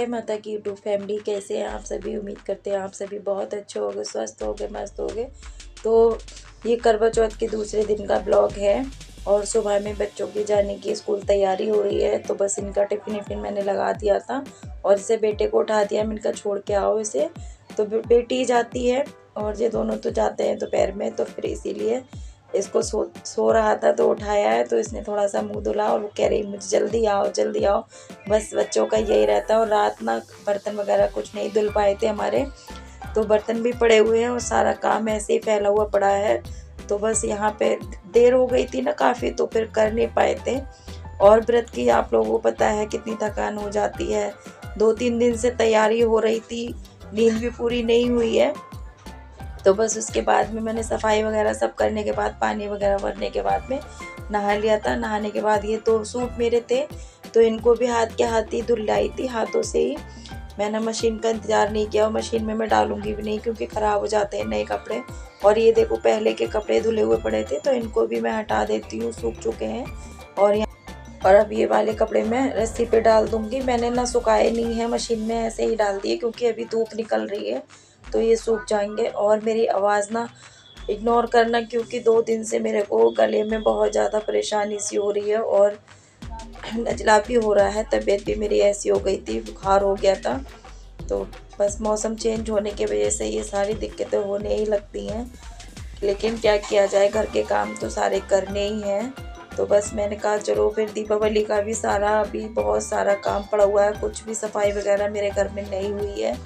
जय माता की यूट्यूब फैमिली। कैसे हैं आप सभी? उम्मीद करते हैं आप सभी बहुत अच्छे होंगे, स्वस्थ होंगे, मस्त होंगे। तो ये करवा चौथ के दूसरे दिन का ब्लॉग है और सुबह में बच्चों की जाने की स्कूल तैयारी हो रही है। तो बस इनका टिफ़िन मैंने लगा दिया था और इसे बेटे को उठा दिया। मैंने कहा छोड़ के आओ इसे। तो बेटी जाती है और ये दोनों तो जाते हैं दोपहर में, तो फिर इसीलिए इसको सो रहा था तो उठाया है। तो इसने थोड़ा सा मुंह धुला और वो कह रही मुझे जल्दी आओ जल्दी आओ। बस बच्चों का यही रहता है। और रात ना बर्तन वगैरह कुछ नहीं धुल पाए थे हमारे, तो बर्तन भी पड़े हुए हैं और सारा काम ऐसे ही फैला हुआ पड़ा है। तो बस यहाँ पे देर हो गई थी ना काफ़ी, तो फिर कर नहीं पाए थे। और व्रत की आप लोगों को पता है कितनी थकान हो जाती है। 2-3 दिन से तैयारी हो रही थी, नींद भी पूरी नहीं हुई है। तो बस उसके बाद में मैंने सफाई वगैरह सब करने के बाद, पानी वगैरह भरने के बाद में नहा लिया था। नहाने के बाद ये 2 सूट मेरे थे, तो इनको भी हाथ के हाथ ही धुलाई थी, हाथों से ही। मैंने मशीन का इंतज़ार नहीं किया और मशीन में मैं डालूंगी भी नहीं क्योंकि ख़राब हो जाते हैं नए कपड़े। और ये देखो पहले के कपड़े धुले हुए पड़े थे, तो इनको भी मैं हटा देती हूँ, सूख चुके हैं। और अब ये वाले कपड़े मैं रस्सी पे डाल दूंगी। मैंने ना सुखाए नहीं है, मशीन में ऐसे ही डाल दिए क्योंकि अभी धूप निकल रही है तो ये सूख जाएंगे। और मेरी आवाज़ ना इग्नोर करना क्योंकि 2 दिन से मेरे को गले में बहुत ज़्यादा परेशानी सी हो रही है और नज़ला भी हो रहा है। तबीयत भी मेरी ऐसी हो गई थी, बुखार हो गया था। तो बस मौसम चेंज होने की वजह से ये सारी दिक्कतें होने ही लगती हैं, लेकिन क्या किया जाए, घर के काम तो सारे करने ही हैं। तो बस मैंने कहा चलो फिर दीपावली का भी अभी बहुत सारा काम पड़ा हुआ है, कुछ भी सफाई वगैरह मेरे घर में नहीं हुई है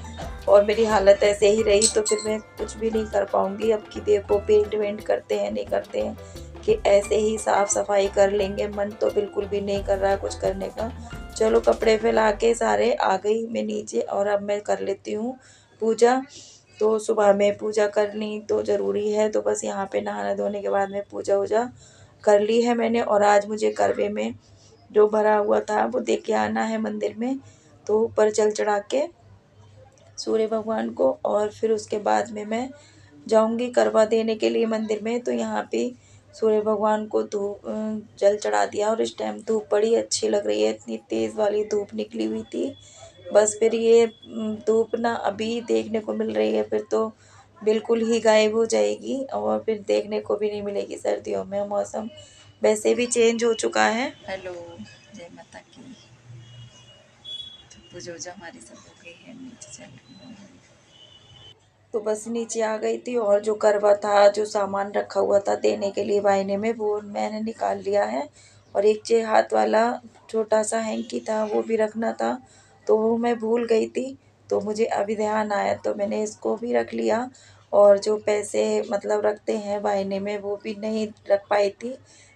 और मेरी हालत ऐसे ही रही तो फिर मैं कुछ भी नहीं कर पाऊँगी। अब की देखो पेंट वेंट करते हैं नहीं करते हैं कि ऐसे ही साफ़ सफाई कर लेंगे, मन तो बिल्कुल भी नहीं कर रहा है कुछ करने का। चलो कपड़े फैला के सारे आ गई मैं नीचे और अब मैं कर लेती हूँ पूजा। तो सुबह में पूजा करनी तो ज़रूरी है, तो बस यहाँ पे नहाना धोने के बाद में पूजा वूजा कर ली है मैंने। और आज मुझे करवे में जो भरा हुआ था वो दे के आना है मंदिर में, तो ऊपर जल चढ़ा के सूर्य भगवान को और फिर उसके बाद में मैं जाऊंगी करवा देने के लिए मंदिर में। तो यहाँ पे सूर्य भगवान को जल चढ़ा दिया और इस टाइम धूप बड़ी अच्छी लग रही है, इतनी तेज़ वाली धूप निकली हुई थी। बस फिर ये धूप ना अभी देखने को मिल रही है, फिर तो बिल्कुल ही गायब हो जाएगी और फिर देखने को भी नहीं मिलेगी। सर्दियों में मौसम वैसे भी चेंज हो चुका है। हेलो, जय माता की। तो पूजा हमारी सब हो गई है, नीचे चल रही है। तो बस नीचे आ गई थी और जो करवा था, जो सामान रखा हुआ था देने के लिए वाइने में, वो मैंने निकाल लिया है। और एक जे हाथ वाला छोटा सा हैंकी था वो भी रखना था, तो वो मैं भूल गई थी। तो मुझे अभी ध्यान आया तो मैंने इसको भी रख लिया। और जो पैसे मतलब रखते हैं वाइने में वो भी नहीं रख पाई थी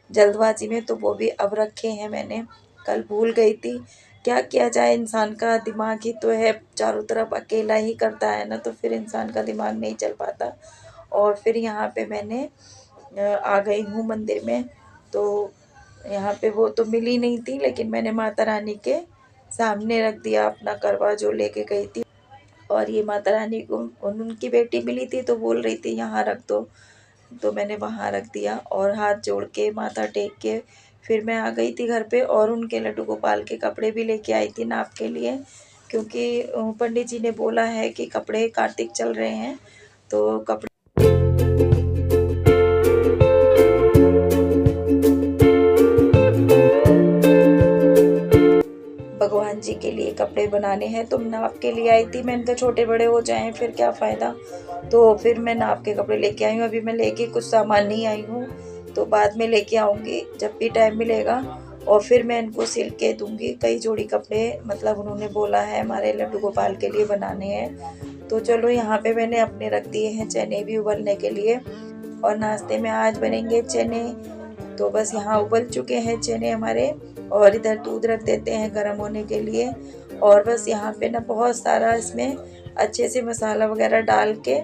जल्दबाजी में, तो वो भी अब रखे हैं मैंने, कल भूल गई थी। क्या किया जाए, इंसान का दिमाग ही तो है, चारों तरफ अकेला ही करता है ना, तो फिर इंसान का दिमाग नहीं चल पाता। और फिर यहाँ पे मैंने आ गई हूँ मंदिर में। तो यहाँ पे वो तो मिली नहीं थी, लेकिन मैंने माता रानी के सामने रख दिया अपना करवा जो लेके गई थी। और ये माता रानी को उनकी बेटी मिली थी तो बोल रही थी यहाँ रख दो, तो मैंने वहाँ रख दिया और हाथ जोड़ के माथा टेक के फिर मैं आ गई थी घर पे। और उनके लड्डू गोपाल के कपड़े भी लेके आई थी नाप के लिए, क्योंकि पंडित जी ने बोला है कि कपड़े कार्तिक चल रहे हैं तो कपड़े भगवान जी के लिए कपड़े बनाने हैं। तो नाप के लिए आई थी, मैंने कहा छोटे बड़े हो जाएं फिर क्या फ़ायदा। तो फिर मैं नाप के कपड़े लेके आई हूँ। अभी मैं लेके कुछ सामान नहीं आई हूँ, तो बाद में लेके आऊँगी जब भी टाइम मिलेगा और फिर मैं इनको सिल के दूँगी। कई जोड़ी कपड़े मतलब उन्होंने बोला है हमारे लड्डू गोपाल के लिए बनाने हैं। तो चलो यहाँ पे मैंने अपने रख दिए हैं चने भी उबलने के लिए और नाश्ते में आज बनेंगे चने। तो बस यहाँ उबल चुके हैं चने हमारे और इधर दूध रख देते हैं गर्म होने के लिए। और बस यहाँ पे ना बहुत सारा इसमें अच्छे से मसाला वगैरह डाल के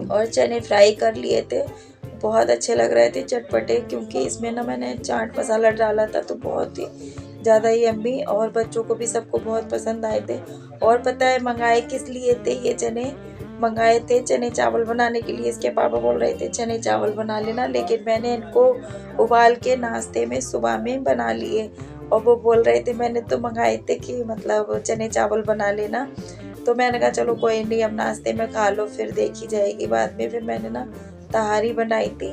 और चने फ्राई कर लिए थे, बहुत अच्छे लग रहे थे चटपटे, क्योंकि इसमें ना मैंने चाट मसाला डाला था तो बहुत ही ज़्यादा यम्मी और बच्चों को भी सबको बहुत पसंद आए थे। और पता है मंगाए किस लिए थे ये चने? मंगाए थे चने चावल बनाने के लिए। इसके पापा बोल रहे थे चने चावल बना लेना, लेकिन मैंने इनको उबाल के नाश्ते में सुबह में बना लिए और वो बोल रहे थे मैंने तो मंगाए थे कि मतलब चने चावल बना लेना, तो मैंने कहा चलो कोई नहीं, अब नाश्ते में खा लो, फिर देखी जाएगी बाद में। फिर मैंने ना तहारी बनाई थी,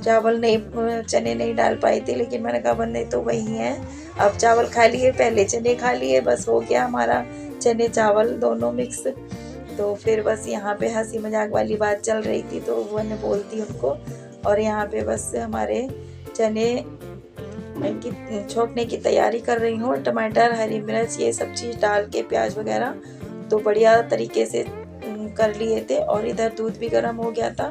चावल नहीं, चने नहीं डाल पाई थी, लेकिन मैंने कहा बने तो वही हैं, अब चावल खा लिए पहले चने खा लिए, बस हो गया हमारा चने चावल दोनों मिक्स। तो फिर बस यहाँ पे हंसी मजाक वाली बात चल रही थी, तो वो ने बोलती उनको, और यहाँ पे बस हमारे चने की छोंकने की तैयारी कर रही हूँ। टमाटर, हरी मिर्च, ये सब चीज़ डाल के, प्याज वगैरह तो बढ़िया तरीके से कर लिए थे। और इधर दूध भी गर्म हो गया था,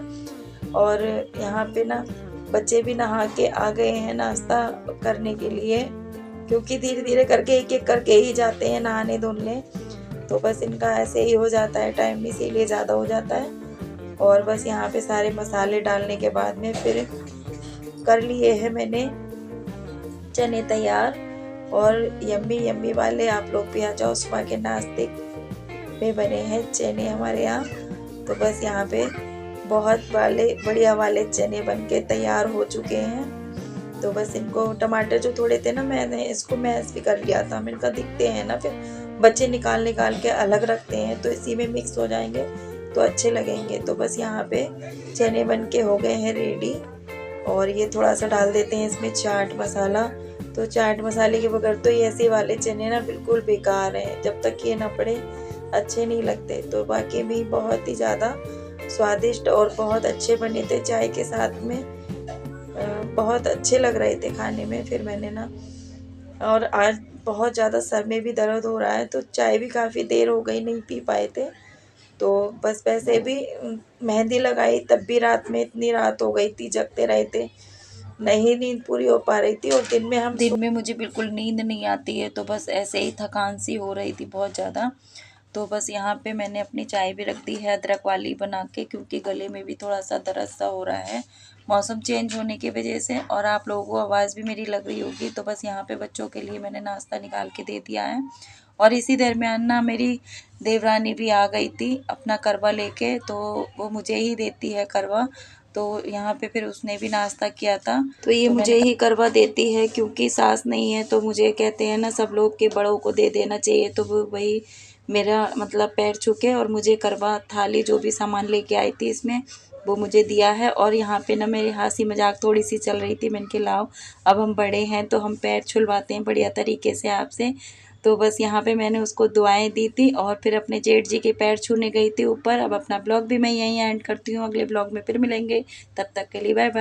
और यहाँ पे ना बच्चे भी नहा के आ गए हैं नाश्ता करने के लिए, क्योंकि धीरे धीरे करके एक एक करके ही जाते हैं नहाने धोने, तो बस इनका ऐसे ही हो जाता है, टाइम इसीलिए ज़्यादा हो जाता है। और बस यहाँ पे सारे मसाले डालने के बाद में फिर कर लिए हैं मैंने चने तैयार। और यम्मी यम्मी वाले आप लोग भी आ जाओ, सुबह के नाश्ते में बने हैं चने हमारे यहाँ। तो बस यहाँ पे बहुत बढ़िया वाले चने बनके तैयार हो चुके हैं। तो बस इनको टमाटर जो थोड़े थे ना, मैंने इसको मैश भी कर लिया था, मैंने कहा दिखते हैं ना, फिर बच्चे निकाल के अलग रखते हैं, तो इसी में मिक्स हो जाएंगे तो अच्छे लगेंगे। तो बस यहाँ पे चने बनके हो गए हैं रेडी। और ये थोड़ा सा डाल देते हैं इसमें चाट मसाला। तो चाट मसाले के बगैर तो ये ऐसे वाले चने ना बिल्कुल बेकार हैं, जब तक ये ना पड़े अच्छे नहीं लगते। तो बाकी भी बहुत ही ज़्यादा स्वादिष्ट और बहुत अच्छे बने थे, चाय के साथ में बहुत अच्छे लग रहे थे खाने में। फिर मैंने ना, और आज बहुत ज़्यादा सर में भी दर्द हो रहा है, तो चाय भी काफ़ी देर हो गई नहीं पी पाए थे। तो बस वैसे भी मेहंदी लगाई तब भी रात में इतनी रात हो गई थी, जगते रहे थे, नहीं नींद पूरी हो पा रही थी। और दिन में मुझे बिल्कुल नींद नहीं आती है, तो बस ऐसे ही थकान सी हो रही थी बहुत ज़्यादा। तो बस यहाँ पे मैंने अपनी चाय भी रख दी है अदरक वाली बना के, क्योंकि गले में भी थोड़ा सा दर्द सा हो रहा है मौसम चेंज होने की वजह से, और आप लोगों को आवाज़ भी मेरी लग रही होगी। तो बस यहाँ पे बच्चों के लिए मैंने नाश्ता निकाल के दे दिया है। और इसी दरमियान ना मेरी देवरानी भी आ गई थी अपना करवा लेके, तो वो मुझे ही देती है करवा। तो यहाँ पे फिर उसने भी नाश्ता किया था, तो ये मुझे ही करवा देती है, क्योंकि सास नहीं है। तो मुझे कहते हैं ना सब लोग के बड़ों को दे देना चाहिए, तो वो वही मेरा मतलब पैर छूके और मुझे करवा थाली जो भी सामान लेके आई थी इसमें वो मुझे दिया है। और यहाँ पे ना मेरी हंसी मजाक थोड़ी सी चल रही थी, मैंने कहा लाओ अब हम बड़े हैं तो हम पैर छुलवाते हैं बढ़िया तरीके से आपसे। तो बस यहाँ पे मैंने उसको दुआएं दी थी, और फिर अपने जेठ जी के पैर छूने गई थी ऊपर। अब अपना ब्लॉग भी मैं यहीं एंड करती हूँ, अगले ब्लॉग में फिर मिलेंगे, तब तक के लिए बाय बाय।